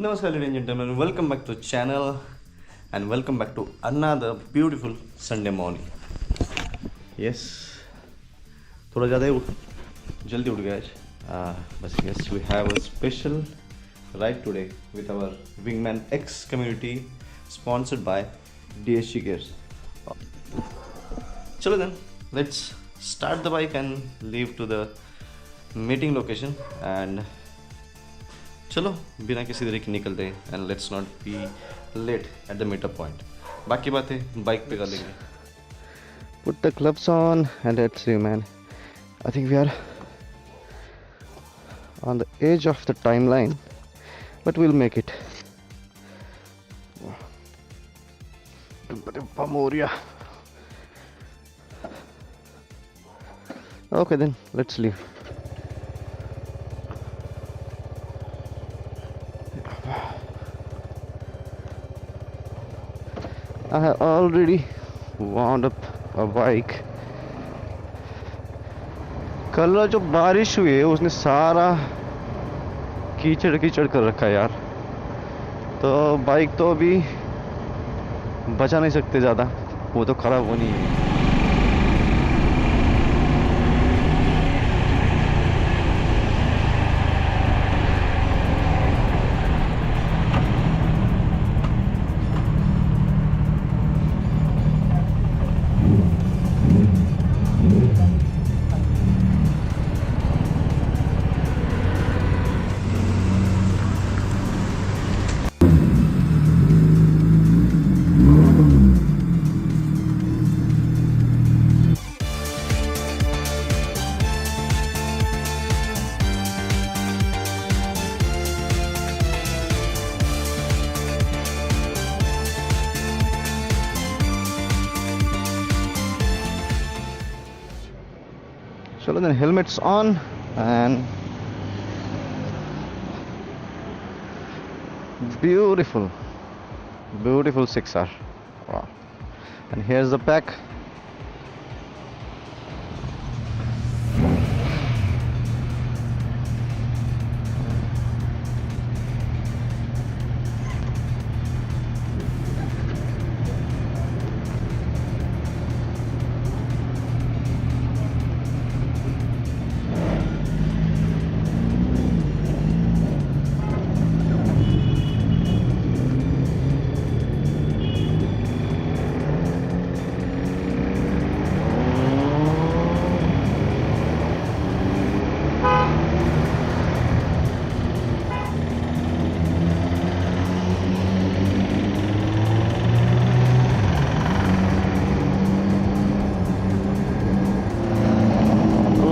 Namaskar ladies and gentlemen, welcome back to the channel and welcome back to another beautiful Sunday morning. Yes, थोड़ा ज़्यादा ही जल्दी उठ गया आज बस. Yes, we have a special ride today with our WingManX community sponsored by DSG Gears. चलो then, let's start the bike and leave to the meeting location and चलो बिना किसी देरी के निकलते हैं and let's not be late at the meetup point. बाकी बातें बाइक पे कर लेंगे. Put the clubs on and let's see, man. I think we are on the edge of the timeline, but we'll make it. Okay then, let's leave. I have already wound up a bike. कल जो बारिश हुई है उसने सारा कीचड़ कीचड़ कर रखा है यार. तो बाइक तो अभी बचा नहीं सकते ज़्यादा, वो तो खराब होनी है. So then helmets on and beautiful 6R. Wow. And here's the pack.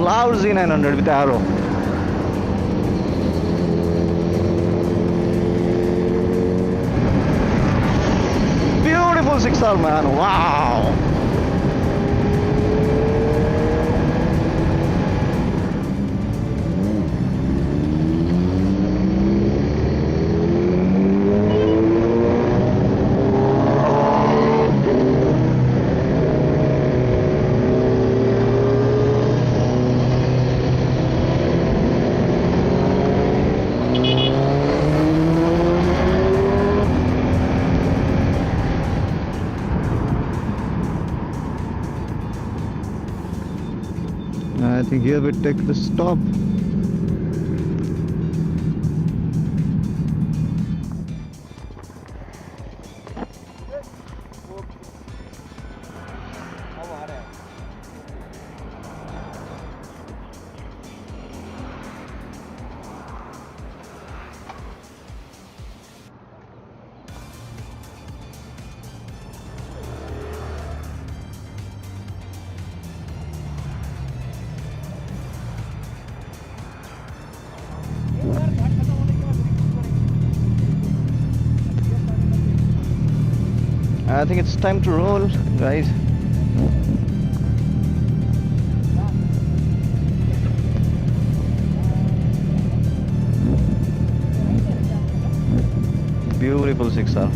Loud Z900 with arrow. Beautiful 6R, man. Wow. I think here we take the stop. I think it's time to roll, guys. Beautiful 6R.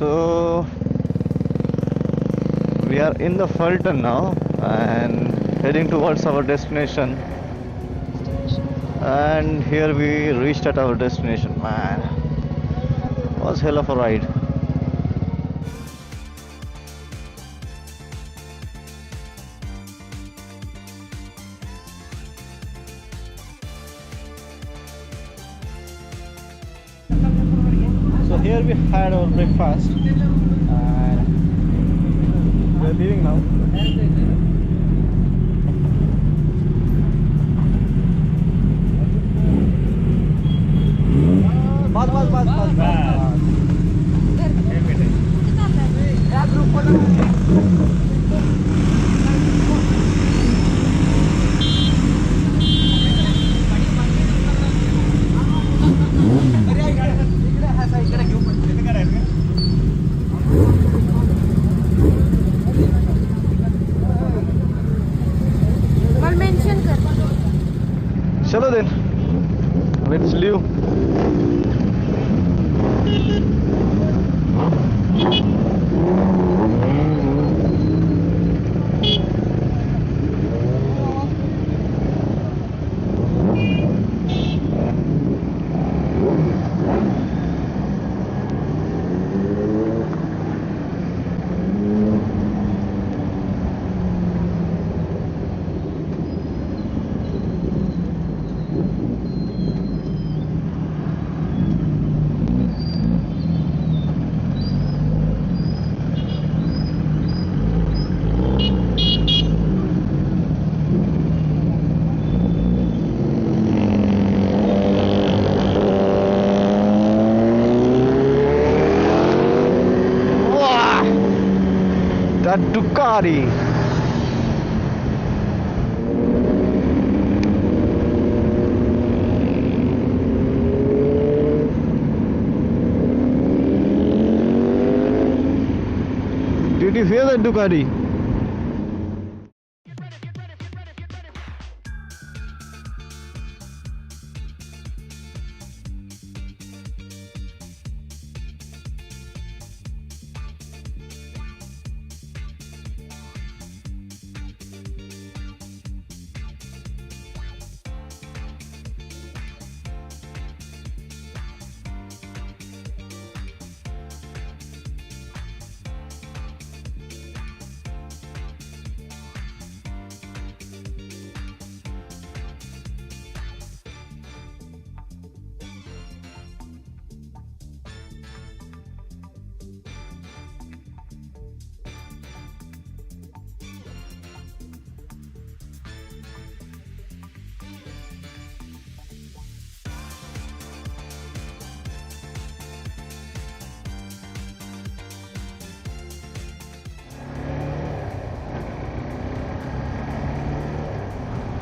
So we are in the Phaltan now and heading towards our destination. And here we reached at our destination. Man, was hell of a ride. So here we had our breakfast and we're leaving now. चलो then, let's leave. That Ducati. Did you hear that Ducati?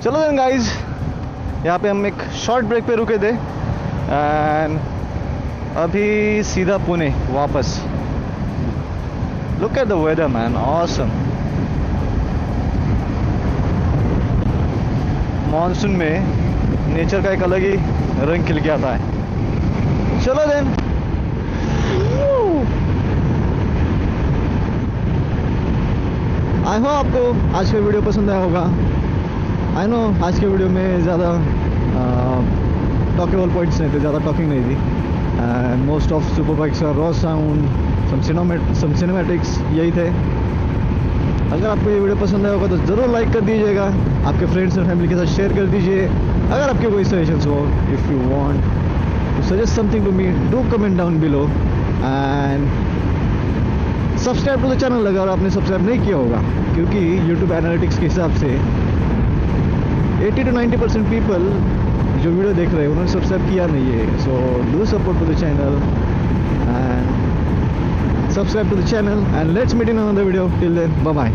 चलो then guys, यहाँ पे हम एक short break पे रुके थे and अभी सीधा पुणे वापस. Look at the weather man, awesome. Monsoon में नेचर का एक अलग ही रंग खिल के आता है. चलो देन, आई होप आपको आज का वीडियो पसंद आया होगा. आई नो आज के वीडियो में ज़्यादा टॉकेबल पॉइंट्स नहीं थे, ज़्यादा टॉकिंग नहीं थी. And most of super bikes का रॉ साउंड, सम सिनेमैटिक्स यही थे. अगर आपको ये वीडियो पसंद आया होगा तो ज़रूर लाइक कर दीजिएगा, आपके फ्रेंड्स एंड फैमिली के साथ शेयर कर दीजिए. अगर आपके कोई सजेशंस हो, if you want to suggest something to me, do comment down below and subscribe to the channel अगर आपने सब्सक्राइब नहीं किया होगा, क्योंकि यूट्यूब एनालिटिक्स के हिसाब से 80 to 90% पीपल जो वीडियो देख रहे हैं उन्होंने सब्सक्राइब किया नहीं है. So do support to the channel and subscribe to the channel and let's meet in another video. Till then, bye bye.